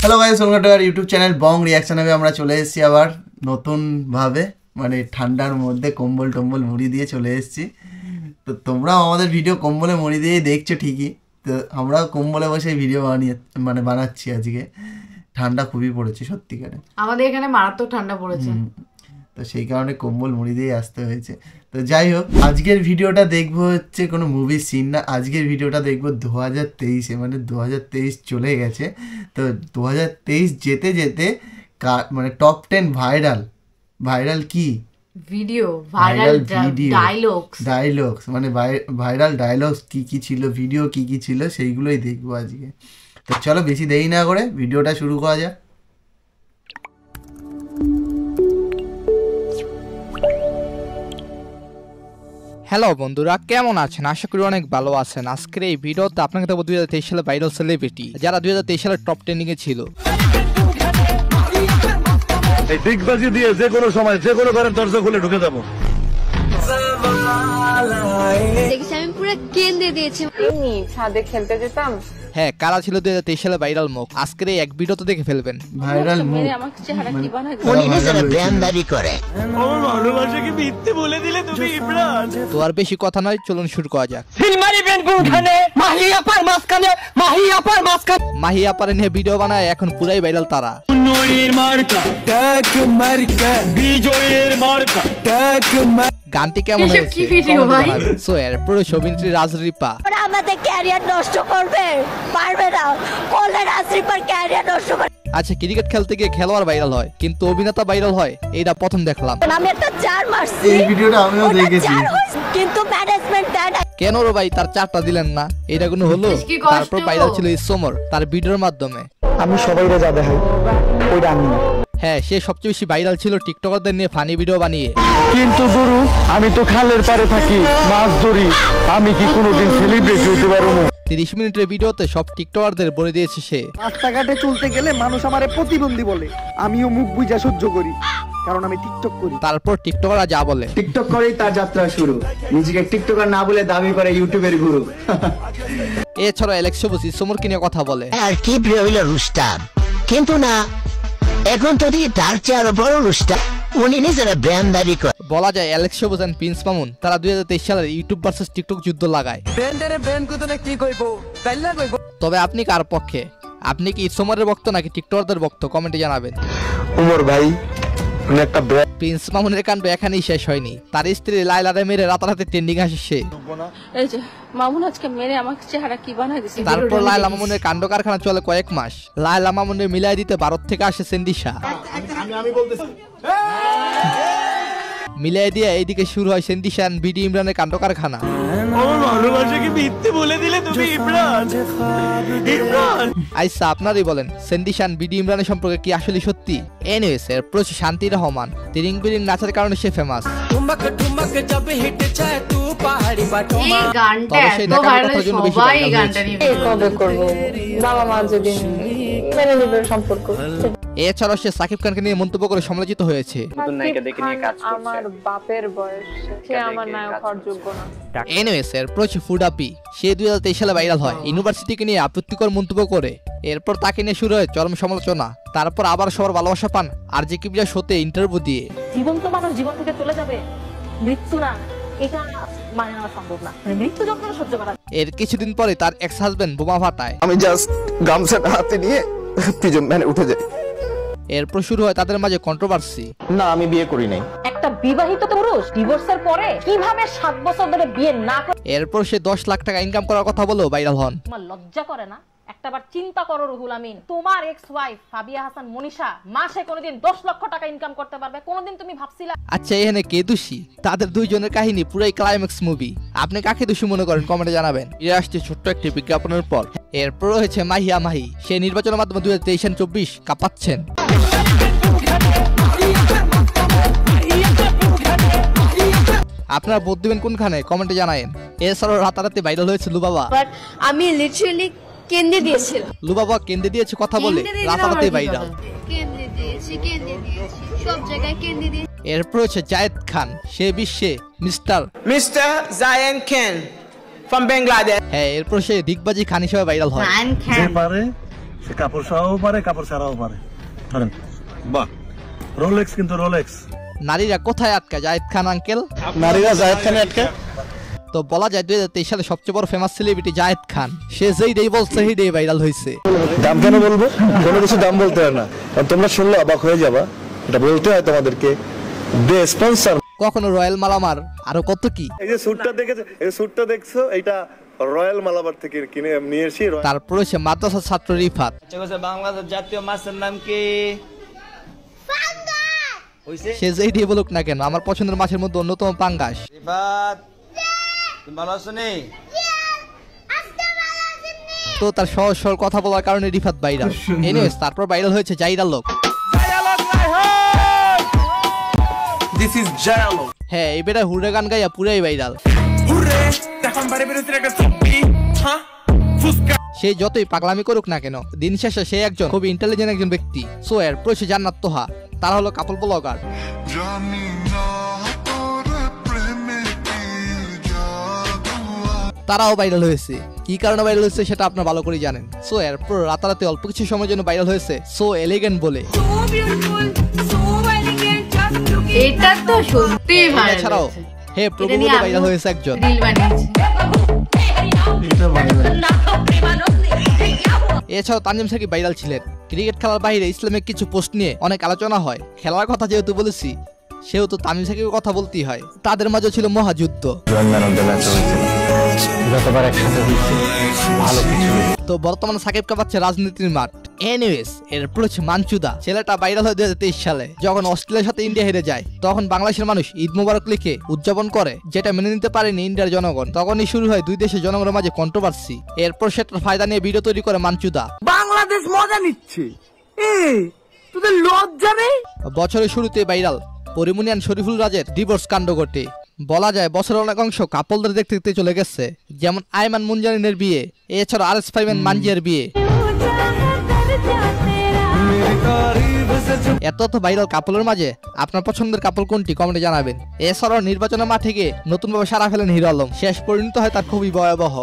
Hello guys, welcome to our YouTube channel Bong reaction. আমরা চলে এসেছি আবার নতুনভাবে, মানে ঠান্ডার মধ্যে কম্বল টম্বল মুড়ি দিয়ে চলে এসেছি। তো তোমরাও আমাদের ভিডিও কম্বলে মুড়ি দিয়ে দেখছো ঠিকই, তো আমরাও কম্বলে বসে ভিডিও বানাচ্ছি। আজকে ঠান্ডা খুবই পড়েছে সত্যিকারে, আমাদের এখানে মারাত্মক ঠান্ডা পড়েছে, তো সেই কারণে কম্বল মুড়ি দিয়ে আসতে হয়েছে। তো যাই হোক, আজকের ভিডিওটা দেখবো হচ্ছে কোনো মুভি সিন না, আজকের ভিডিওটা দেখবো 2023-এ, মানে 2023 চলে গেছে। তো 2023 যেতে যেতে মানে টপ 10 ভাইরাল কি ভিডিও, ভাইরাল ডায়লগস, মানে ভাইরাল ডায়লগস কি কি ছিল, ভিডিও কি কি ছিল, সেইগুলোই দেখবো আজকে। তো চলো বেশি দেরি না করে ভিডিওটা শুরু করা যাক। হ্যালো বন্ধুরা, কেমন আছেন? আশা করি অনেক ভালো আছেন। আজকের এই ভিডিওতে আপনাকে দেবো 2023 সালে ভাইরাল সেলিব্রিটি যারা 2023 সালে টপ 10 এ ছিল। এই ডিগবাজি দিয়ে যে কোনো সময় যে কোনো ঘরের দরজা খুলে ঢুকে যাবো। দেখছি আমি পুরো কেন্দ্রে দিয়েছি, ছাদে খেলতে যেতাম। হ্যাঁ, কারা ছিল 2023 সালে ভাইরাল মুখ? আজকের এই এক ভিডিওতে দেখে ফেলবেন। ভাইরাল মুখ আমাকে চেহারা কি বানায় উনি নিজেরা ব্র্যান্ডারি করে। আমার ভালোবাসাকে মিথ্যে বলে দিলে তুমি ইমরান। তো আর বেশি কথা নয়, চলুন শুরু করা যাক। সিলমারি বেন কোনখানে? মাহি আপার মাঝখানে, মাহি আপার মাঝখানে। মাহি আপার নিয়ে ভিডিও বানায় এখন পুরাই ভাইরাল তারা। নড়ির মার্কা টাক মার্কা, বিজয়ের মার্কা টাক মার্কা। গানটি কেমন হয়েছে? কি ভিডিও ভাই? সো এরপর অভিনেত্রী রাজরিপা ওরা আমাদের ক্যারিয়ার নষ্ট করবে, পারবে না। কোলে রাজরিপার ক্যারিয়ার নষ্ট করে। আচ্ছা, ক্রিকেট খেলতে গিয়ে খেলোয়াড় ভাইরাল হয় কিন্তু অভিনেতা ভাইরাল হয়, এইটা প্রথম দেখলাম। আমি একটা চার মারছি, এই ভিডিওটা আমিও দেখেছি, কিন্তু ম্যানেজমেন্ট দেয় না। কেন রে ভাই, তার 4টা দিলেন না? এটা কোনো হলো? তারপর ভাইরাল ছিল ইসমর তার ভিডিওর মাধ্যমে। আমি সবাইরে যা দেখাই ওইটা আমি না। হ্যাঁ, সে সবচেয়ে বেশি ভাইরাল ছিল টিকটকারদের নিয়ে ফানি ভিডিও বানিয়ে। কিন্তু গুরু, আমি তো খালের পারে থাকি, মাছ ধরি, আমি কি কোনোদিন সেলিব্রিটি হইতে পারবো? 30 মিনিটের ভিডিওতে সব টিকটকারদের বলে দিয়েছে সে। রাস্তাঘাটে চলতে গেলে মানুষ আমারে প্রতিবন্ধী বলে, আমিও মুখ বুঝা সহ্য করি, কারণ আমি টিকটক করি। তারপর টিকটকাররা যা বলে, টিকটক করেই তার যাত্রা শুরু, নিজেকে টিকটকার না বলে দাবি করে ইউটিউবের গুরু। এছাড়া অ্যালেক্স সবুজ ইসমরকে নিয়ে কথা বলে। আর কি প্রিয় হইল রুস্টাম, কিন্তু না, এখন তো তার চেয়ে বড় রুস্টাম। উনি নিজেরা ব্র্যান্ডারি করে। বলা যায় অ্যালেক্স সবুজ এন্ড প্রিন্স মামুন তারা 2023 সালের ইউটিউব ভার্সেস টিকটক যুদ্ধ লাগায়। তবে আপনি কার পক্ষে? আপনি কি ইসমরের ভক্ত নাকি টিকটকারদের ভক্ত? কমেন্টে জানাবেন। উমর ভাই একটা প্রিন্স মামুনের কাণ্ড এখানেই শেষ হয়নি, তার স্ত্রী লাইলারে মেরে রাতারাতি ট্রেন্ডিং আসে সে। এই যে মামুন আজকে মেরে আমাকে চেহারা কি বানায় দিছে। তারপর লাইলা মামুনের কাণ্ড কারখানা চলে কয়েক মাস। লাইলা মামুনের মিলাই দিতে ভারত থেকে আসে সেন্ডিশা। মিলাই দিয়ে এইদিকে শুরু হয় সেন্ডিশা বিডি ইমরানের কাণ্ড কারখানা। আমার ভালোবাসাকে মিথ্যে বলে দিলে তুমি ইমরান। আচ্ছা, আপনারই বলেন সেন্ডিশান বিডি ইমরানের সম্পর্কে কি আসলে সত্যি? এনিওয়েজ, এর প্রচুর শান্তি রহমান তিরিং বিরিং নাচের কারণে সে ফেমাস। এই গানটা এত ভাইরাল, সবাই এই গানটা নিয়ে কবে করব, বাবা মা যেদিন মেনে নেবে সম্পর্ক। এছাড়াও সে সাকিব খানকে নিয়ে মন্তব্য করে সমালোচিত হয়েছে। আমার বাপের বয়স, সে আমার নায়ক হওয়ার যোগ্য না। এনিওয়েজ, এর প্রচুর ফুডাপি সে 2023 সালে ভাইরাল হয় ইউনিভার্সিটিকে নিয়ে আপত্তিকর মন্তব্য করে। এরপর তাকে নিয়ে শুরু হয় চরম সমালোচনা। তারপর আবার সবার ভালোবাসা পান আর যে কিবিরা শোতে ইন্টারভিউ দিয়ে। জীবন তো মানুষ জীবন থেকে চলে যাবে, মৃত্যু না, এটা মানে নেওয়া সম্ভব না, মৃত্যু যন্ত্রণা সহ্য করা। এর কিছুদিন পরে তার এক্স হাজবেন্ড বোমা ফাটায়। আমি জাস্ট গামছাটা হাতে নিয়ে প্রিজন ভ্যানে উঠে যাই। এরপর শুরু হয় তাদের মাঝে কন্ট্রোভার্সি। না, আমি বিয়ে করি নাই। একটা বিবাহিত পুরুষ ডিভোর্সের পরে কিভাবে 7 বছর ধরে বিয়ে না করে? এরপর সে 10 লাখ টাকা ইনকাম করার কথা বলেও ভাইরাল হন। তোমার লজ্জা করে না? একটাবার চিন্তা করো রুহুল আমিন, তোমার ex wife Fabia Hasan Manisha মাসে কোনোদিন 10 লক্ষ টাকা ইনকাম করতে পারবে? কোনোদিন তুমি ভাবছিলা? আচ্ছা, এখানে কে দোষী? তাদের দুইজনের কাহিনী পুরাই ক্লাইম্যাক্স মুভি। আপনি কাকে দোষী মনে করেন কমেন্টে জানাবেন। এর আসছে ছোট্ট একটি বিজ্ঞাপনের পর। এরপর হয়েছে মাহিয়া মাহি, সে নির্বাচনের মাধ্যমে 2023-24 কাঁপাচ্ছেন। আপনারা ভোট দিবেন কোনখানে কমেন্টে জানায়েন। এছাড়াও রাতারাতি ভাইরাল হয়েছে লুবাবা। আমি লিটারালি কেন্দ্রে দিয়েছিলাম। লুবাবা কেন্দ্রে দিয়েছে কথা বলে রাতারাতি ভাইরাল। কেন্দ্রে দিয়েছি সব জায়গায় কেন্দ্রে দিয়েছি। এরপর হচ্ছে জায়েদ খান, সে বিশ্বে mister Zayed Khan from Bangladesh। হ্যাঁ, এরপর সে দিগবাজি খান হিসেবে ভাইরাল হয়। খান খান পারে সে কাপড় সরাও পারে, কাপড় ছাড়াও পারে। ধরেন, বাহ, রোলেক্স, কিন্তু রোলেক্স। নারীরা কোথায় আটকা জায়েদ খান আঙ্কেল? নারীরা জায়েদ খানে আটকা? তো বলা যায় 2023 সালে সবচেয়ে বড় ফেমাস সেলিব্রিটি জায়েদ খান। সে যেই ডে বলছে সেই ডে ভাইরাল হয়েছে। দাম কেন বলবো? কোনো কিছু দাম বলতে হয় না, কারণ তোমরা শুনলে অবাক হয়ে যাবা। এটা বলতে হয় তোমাদেরকে। দে স্পন্সর। কখনো রয়্যাল মালামার, আরো কত কি। এই যে স্যুটটা দেখেছো, এই স্যুটটা দেখছো, এটা রয়্যাল মালাবার থেকে কিনে নিয়ে এসেছি। তারপরে সে মাদ্রাসা ছাত্র রিফাত। বাংলাদেশ জাতীয় মাছের নাম কি? সে যেই দিয়ে বলুক না কেন, আমার পছন্দের মাছের মধ্যে অন্যতম পাঙ্গাস। রিফাত, তুমি ভালো আছো নি? তো তার সহজ সরল কথা বলার কারণে রিফাত ভাইরাল। এনিওয়েজ, তারপর ভাইরাল হয়েছে জাইরালোক। This is জাইরালোক। হ্যাঁ, এই বেটা হুররে গান গাইয়া পুরাই ভাইরাল। সে যতই পাগলামি করুক না কেন, দিন শেষে সে একজন খুবই ইন্টেলিজেন্ট একজন ব্যক্তি। সো এর পরে জান্নাত তোহা, তারা হলো কাপল ব্লগার। তারাও ভাইরাল হয়েছে। কি কারণে ভাইরাল হয়েছে সেটা আপনারা ভালো করে জানেন। সো এরপর রাতারাতি অল্প কিছু সময়ের জন্য ভাইরাল হয়েছে সো এলিগেন্ট বলে। এটা তো সত্যি ভাইরাল। এছাড়াও হে প্রভু বলে ভাইরাল হয়েছে একজন। এছাড়াও তানজিম সাকিব ভাইরাল ছিলেন। ক্রিকেট খেলার বাইরে ইসলামিক কিছু পোস্ট নিয়ে অনেক আলোচনা হয়। খেলার কথা যেহেতু বলেছি, সেহেতু তানজিম সাকিবের কথা বলতেই হয়। তাদের মাঝে ছিল মহাযুদ্ধ। তো বর্তমানে সাকিবকে পাচ্ছে রাজনীতির মাঠ। এনিওয়েজ, এরপর হচ্ছে মানচুদা। ছেলেটা ভাইরাল হয় 2023 সালে, যখন অস্ট্রেলিয়ার সাথে ইন্ডিয়া হেরে যায়। তখন বাংলাদেশের মানুষ ঈদ মোবারক লিখে উদযাপন করে, যেটা মেনে নিতে পারেনি ইন্ডিয়ার জনগণ। তখনই শুরু হয় দুই দেশের জনগণের মাঝে কন্ট্রোভার্সি। এরপর সেটার ফায়দা নিয়ে ভিডিও তৈরি করে মানচুদা। বাংলাদেশ মজা নিচ্ছে, তোদের লজ্জা নেই? বছরের শুরুতে ভাইরাল পরিমনিয়ান শরীফুল রাজের ডিভোর্স কাণ্ড ঘটে। বলা যায় বছরের অনেক অংশ কাপলদের দেখতে দেখতে চলে গেছে, যেমন আইমান মুনজানিনের বিয়ে, এছাড়া RS5 মানজিয়ার বিয়ে। এত তো ভাইরাল কাপলের মাঝে আপনার পছন্দের কাপল কোনটি কমেন্টে জানাবেন। এছাড়াও নির্বাচনের মাঠে গিয়ে নতুনভাবে সারা ফেলেন হিরো আলম। শেষ পরিণত হয় তার খুবই ভয়াবহ।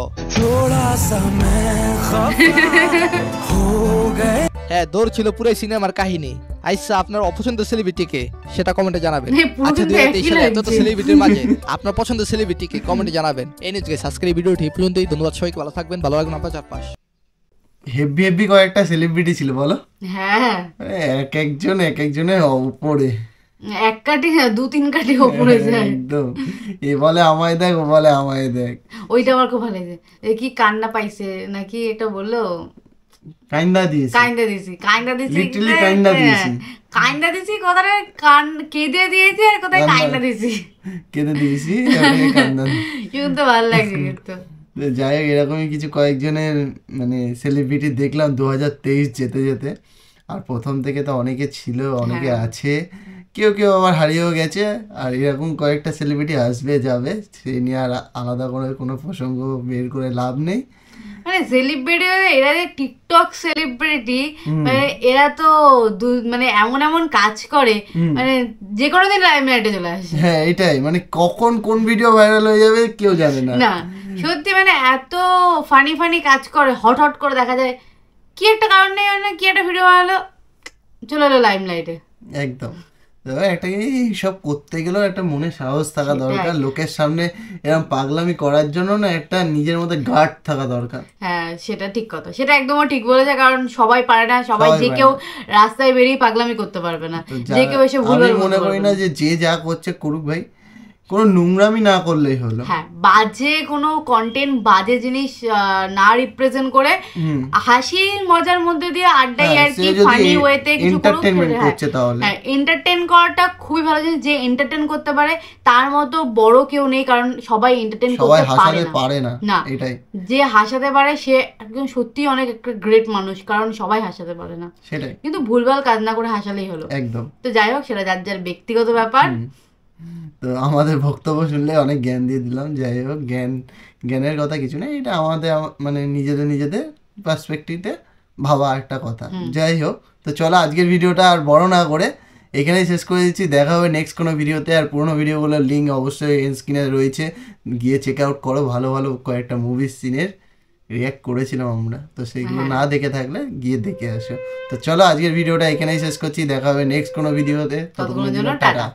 হ্যাঁ, দৌড় ছিল পুরাই সিনেমার কাহিনী। আচ্ছা, আপনার অপছন্দের সেলিব্রিটিকে সেটা কমেন্টে জানাবেন। আচ্ছা, 2023 সালে এত সেলিব্রিটির মাঝে আপনার পছন্দের সেলিব্রিটিকে কমেন্টে জানাবেন। এই নিউজকে সাবস্ক্রাইব ভিডিওটি এই পর্যন্তই। ধন্যবাদ সবাইকে, ভালো থাকবেন, ভালো রাখবেন আপনার চারপাশ। হেভি হেভি কয়েকটা সেলিব্রিটি ছিল বলো। হ্যাঁ, এক একজনের উপরে, এক কাটি না 2-3 কাটি উপরে যায় একদম। এ বলে আমায় দেখ, ও বলে আমায় দেখ। ওইটা আমার খুব ভালো লাগে। কি কান্না পাইছে নাকি এটা বললো, কাইন্দা দিয়েছি লিটারালি কাইন্দা দিয়েছি কথাটা কেঁদে দিয়েছি আর কোথায় কাইন্দা দিয়েছি কিন্তু ভালো লাগছে। কিন্তু যাই হোক, এরকমই কিছু কয়েকজনের মানে সেলিব্রিটি দেখলাম 2023 যেতে যেতে। আর প্রথম থেকে তো অনেকে ছিল, অনেকে আছে, কেউ কেউ আবার হারিয়েও গেছে। আর এরকম কয়েকটা সেলিব্রিটি আসবে যাবে, সেই নিয়ে আর আলাদা করে কোনো প্রসঙ্গ বের করে লাভ নেই। মানে সেলিব্রিটি এরা যে টিকটক সেলিব্রিটি, মানে এরা তো মানে এমন এমন কাজ করে, মানে যে কোনো দিন লাইমলাইটে চলে আসে। হ্যাঁ, এটাই, মানে কখন কোন ভিডিও ভাইরাল হয়ে যাবে কেউ জানে না। না সত্যি, মানে এত ফানি ফানি কাজ করে, হট করে দেখা যায় কি একটা কারণ নেই, কি একটা ভিডিও বানালো, চলে এলো লাইমলাইটে। একদম। একটা সব করতে গেলেও একটা মনে সাহস থাকা দরকার। লোকের সামনে এরকম পাগলামি করার জন্য না একটা নিজের মধ্যে গার্ড থাকা দরকার। হ্যাঁ, সেটা ঠিক কথা, সেটা একদমই ঠিক বলেছে। কারণ সবাই পারে না, সবাই যে কেউ রাস্তায় বেরিয়ে পাগলামি করতে পারবে না, যে কেউ এসে ভুল। আমি মনে করি না যে যা করছে করুক ভাই, কোনো নোংরামি না করলেই হলো। হ্যাঁ, বাজে কোনো কন্টেন্ট, বাজে জিনিস না রিপ্রেজেন্ট করে হাসি মজার মধ্যে দিয়ে আড্ডাই আর কি ফানি ওয়েতে কিছু করছে, তাহলে হ্যাঁ, এন্টারটেইন করাটা খুবই ভালো জিনিস। যে এন্টারটেইন করতে পারে তার মতো বড় কেউ নেই, কারণ সবাই এন্টারটেইন করতে পারে না। এটাই, যে হাসাতে পারে সে একদম সত্যি অনেক একটা গ্রেট মানুষ, কারণ সবাই হাসাতে পারে না। সেটাই, কিন্তু ভুলভাল কাজ না করে হাসালেই হলো। একদম। তো যাই হোক, সেটা যার যার ব্যক্তিগত ব্যাপার। তো আমাদের বক্তব্য শুনলে অনেক জ্ঞান দিয়ে দিলাম। যাই হোক, জ্ঞানের কথা কিছু নেই, এটা আমাদের মানে নিজেদের পার্সপেক্টিভে ভাবা একটা কথা। যাই হোক, তো চলো আজকের ভিডিওটা আর বড় না করে এখানেই শেষ করে দিচ্ছি। দেখা হবে নেক্সট কোনো ভিডিওতে। আর পুরোনো ভিডিওগুলোর লিঙ্ক অবশ্যই এন্ড স্ক্রিনে রয়েছে, গিয়ে চেক আউট করো। ভালো ভালো কয়েকটা মুভির সিনের রিয়াক্ট করেছিলাম আমরা, তো সেইগুলো না দেখে থাকলে গিয়ে দেখে আসো। তো চলো আজকের ভিডিওটা এখানেই শেষ করছি, দেখা হবে নেক্সট কোনো ভিডিওতে, ততক্ষণের জন্য টাটা।